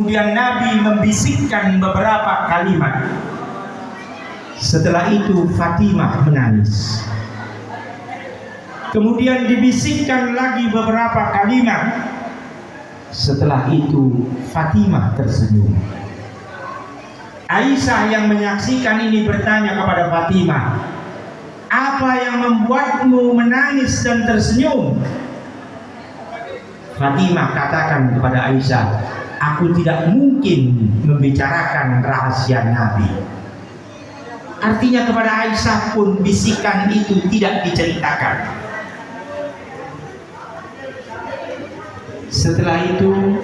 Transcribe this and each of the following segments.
Kemudian Nabi membisikkan beberapa kalimat. Setelah itu Fatimah menangis. Kemudian dibisikkan lagi beberapa kalimat. Setelah itu Fatimah tersenyum. Aisyah yang menyaksikan ini bertanya kepada Fatimah, apa yang membuatmu menangis dan tersenyum? Fatimah katakan kepada Aisyah, aku tidak mungkin membicarakan rahasia Nabi. Artinya kepada Aisyah pun bisikan itu tidak diceritakan. Setelah itu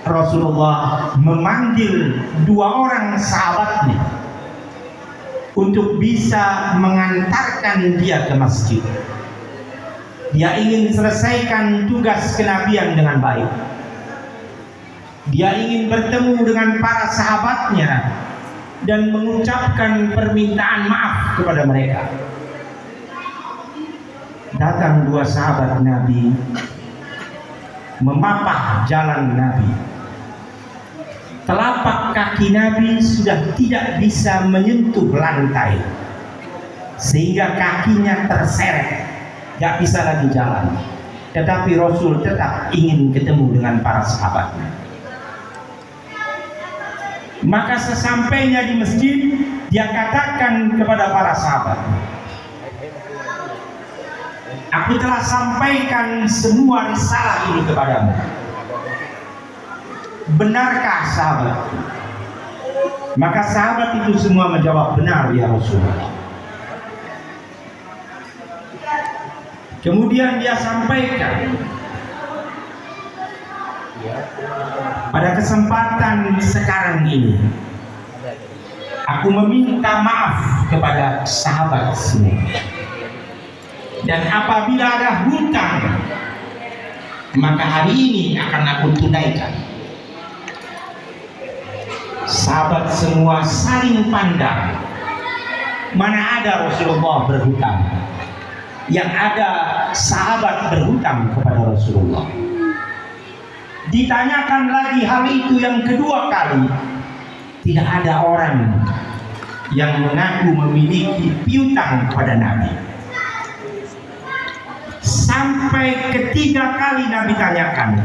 Rasulullah memanggil dua orang sahabatnya untuk bisa mengantarkan dia ke masjid. Dia ingin selesaikan tugas kenabian dengan baik. Dia ingin bertemu dengan para sahabatnya dan mengucapkan permintaan maaf kepada mereka. Datang dua sahabat Nabi, memapah jalan Nabi. Telapak kaki Nabi sudah tidak bisa menyentuh lantai, sehingga kakinya terseret, gak bisa lagi jalan. Tetapi Rasul tetap ingin ketemu dengan para sahabatnya. Maka sesampainya di masjid, dia katakan kepada para sahabat, aku telah sampaikan semua risalah ini kepadamu. Benarkah sahabat? Maka sahabat itu semua menjawab, benar ya Rasulullah. Kemudian dia sampaikan, pada kesempatan sekarang ini aku meminta maaf kepada sahabat semua. Dan apabila ada hutang, maka hari ini akan aku tunaikan. Sahabat semua saling pandang. Mana ada Rasulullah berhutang? Yang ada sahabat berhutang kepada Rasulullah. Ditanyakan lagi hal itu yang kedua kali. Tidak ada orang yang mengaku memiliki piutang kepada Nabi. Sampai ketiga kali Nabi tanyakan,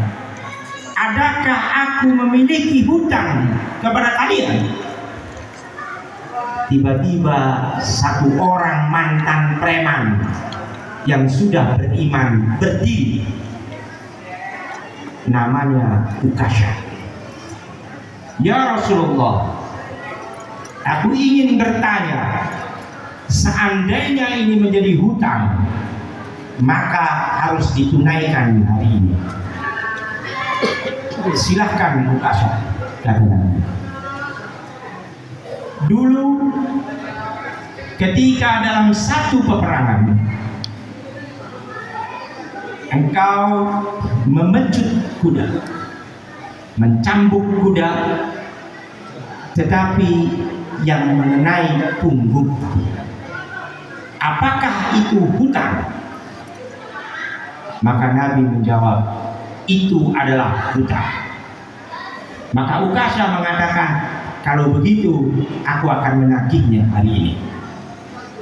adakah aku memiliki hutang kepada kalian? Tiba-tiba satu orang mantan preman yang sudah beriman berdiri. Namanya Ukasha. Ya Rasulullah, aku ingin bertanya, seandainya ini menjadi hutang, maka harus ditunaikan hari ini. Silahkan Ukasha, katanya. Dulu ketika dalam satu peperangan engkau memecut kuda, mencambuk kuda, tetapi yang mengenai punggung, apakah itu hutang? Maka Nabi menjawab, itu adalah hutang. Maka Ukasha mengatakan, kalau begitu aku akan menagihnya hari ini.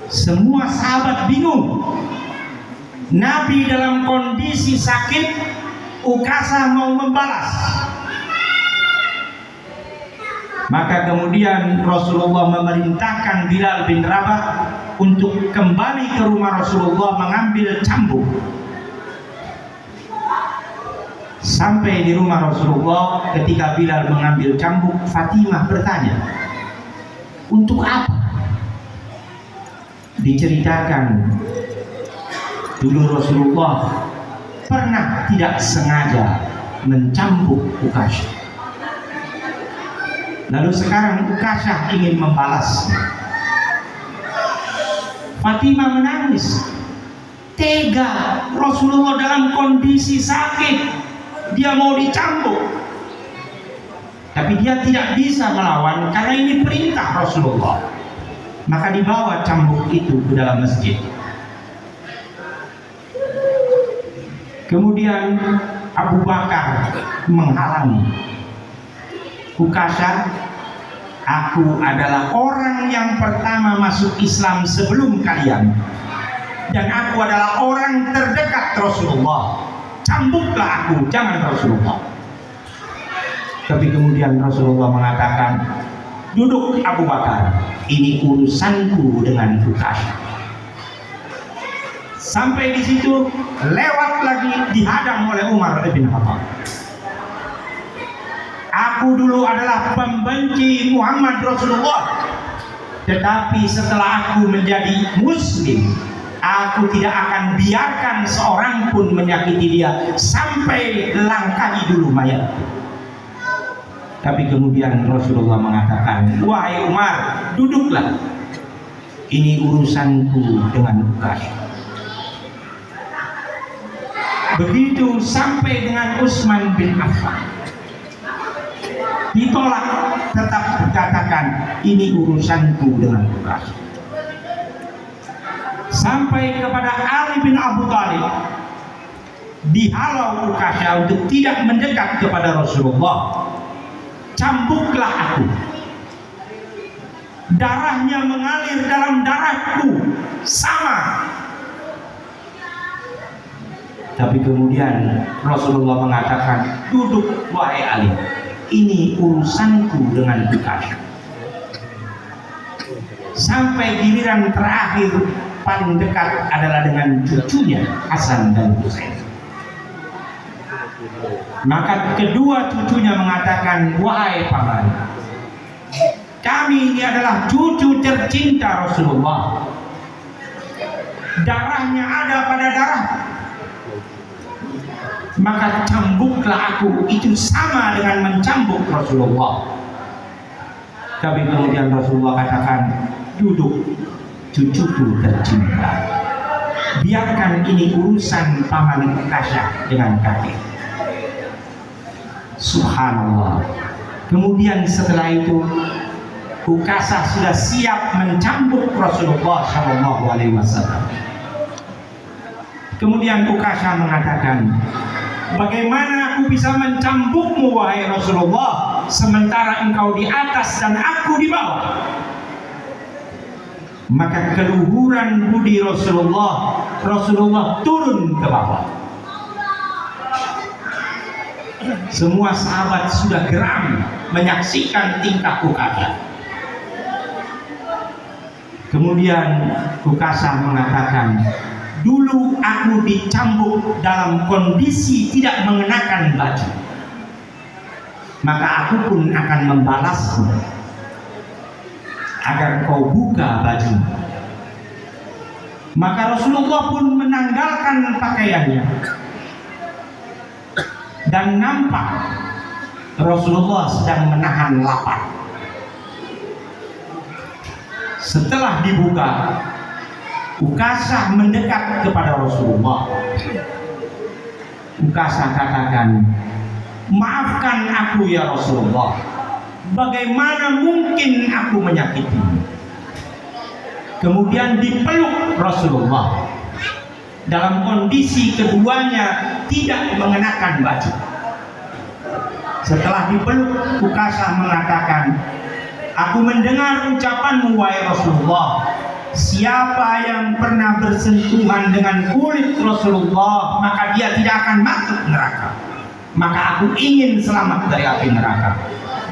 Semua sahabat bingung. Nabi dalam kondisi sakit, Ukasha mau membalas. Maka kemudian Rasulullah memerintahkan Bilal bin Rabah untuk kembali ke rumah Rasulullah mengambil cambuk. Sampai di rumah Rasulullah, ketika Bilal mengambil cambuk, Fatimah bertanya, untuk apa? Diceritakan dulu Rasulullah pernah tidak sengaja mencambuk Ukasha. Lalu sekarang Ukasha ingin membalas. Fatimah menangis. Tega, Rasulullah dalam kondisi sakit, dia mau dicambuk, tapi dia tidak bisa melawan karena ini perintah Rasulullah. Maka dibawa cambuk itu ke dalam masjid. Kemudian Abu Bakar menghalangi. Ukasha, aku adalah orang yang pertama masuk Islam sebelum kalian, dan aku adalah orang terdekat Rasulullah. Cambuklah aku, jangan Rasulullah. Tapi kemudian Rasulullah mengatakan, duduk Abu Bakar, ini urusanku dengan Ukasha. Sampai di situ, lewat lagi, dihadang oleh Umar bin Khattab. Aku dulu adalah pembenci Muhammad Rasulullah, tetapi setelah aku menjadi Muslim, aku tidak akan biarkan seorang pun menyakiti dia sampai langkahi dulu mayat. Tapi kemudian Rasulullah mengatakan, wahai Umar, duduklah, ini urusanku dengan Ukasha. Begitu sampai dengan Utsman bin Affan, ditolak, tetap dikatakan ini urusanku dengan Ukasha. Sampai kepada Ali bin Abu Thalib, dihalau Ukasha untuk tidak mendekat kepada Rasulullah. Cambuklah aku, darahnya mengalir dalam darahku, sama. Tapi kemudian Rasulullah mengatakan, duduk wahai Ali, ini urusanku dengan Ukasha. Sampai giliran terakhir paling dekat adalah dengan cucunya Hasan dan Husain. Maka kedua cucunya mengatakan, wahai paman, kami ini adalah cucu tercinta Rasulullah, darahnya ada pada darah, maka cambuklah aku, itu sama dengan mencambuk Rasulullah. Tapi kemudian Rasulullah katakan, duduk cucuku tercinta, biarkan ini urusan paman Ukasha dengan kakek. Subhanallah. Kemudian setelah itu Ukasha sudah siap mencambuk Rasulullah SAW. Kemudian Ukasha mengatakan, bagaimana aku bisa mencambukmu wahai Rasulullah, sementara engkau di atas dan aku di bawah? Maka keluhuran budi Rasulullah turun ke bawah. Semua sahabat sudah geram menyaksikan tingkah Ukasha. Kemudian Ukasha mengatakan, dulu aku dicambuk dalam kondisi tidak mengenakan baju, maka aku pun akan membalasmu agar kau buka baju. Maka Rasulullah pun menanggalkan pakaiannya, dan nampak Rasulullah sedang menahan lapar. Setelah dibuka, Ukasha mendekat kepada Rasulullah. Ukasha katakan, maafkan aku ya Rasulullah, bagaimana mungkin aku menyakitimu? Kemudian dipeluk Rasulullah dalam kondisi keduanya tidak mengenakan baju. Setelah dipeluk, Ukasha mengatakan, aku mendengar ucapanmu wahai Rasulullah, siapa yang pernah bersentuhan dengan kulit Rasulullah maka dia tidak akan masuk neraka. Maka aku ingin selamat dari api neraka.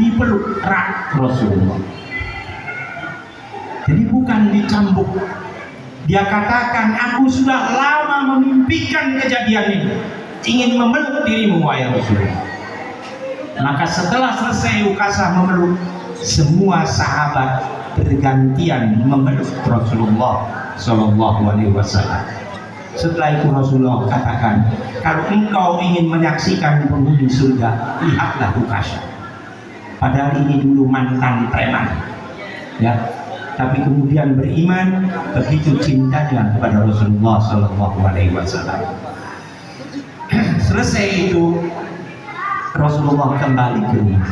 Dipeluk erat Rasulullah. Jadi bukan dicambuk. Dia katakan, aku sudah lama memimpikan kejadian ini, ingin memeluk dirimu wahai Rasulullah. Maka setelah selesai Ukasha memeluk, semua sahabat bergantian memeluk Rasulullah SAW. Setelah itu Rasulullah katakan, kalau engkau ingin menyaksikan penghuni surga, lihatlah Ukasha. Padahal ini dulu mantan preman, ya. Tapi kemudian beriman, begitu cintanya kepada Rasulullah SAW. Selesai itu Rasulullah kembali ke rumah.